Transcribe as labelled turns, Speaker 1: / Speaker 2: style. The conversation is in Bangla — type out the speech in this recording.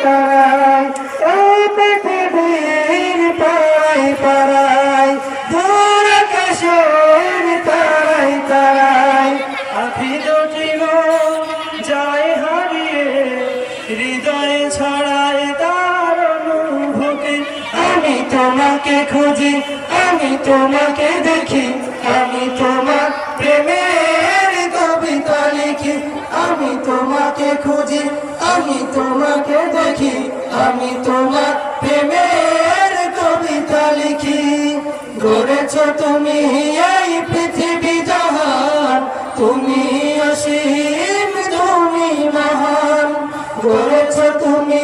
Speaker 1: তারাই এই পৃথিবীর পাড়ায় পাড়ায় দূর আকাশের তারাই তারাই আখি দুটি যায় হারিয়ে হৃদয়ে ছড়ায় তার অনুভূতি আমি তোমাকে খুঁজি আমি তোমাকে দেখি আমি তোমার প্রেমের কবিতা লিখি আমি তোমাকে খুঁজি আমি তোমাকে দেখি আমি তোমার প্রেমের কবিতা লিখি গড়েছ তুমি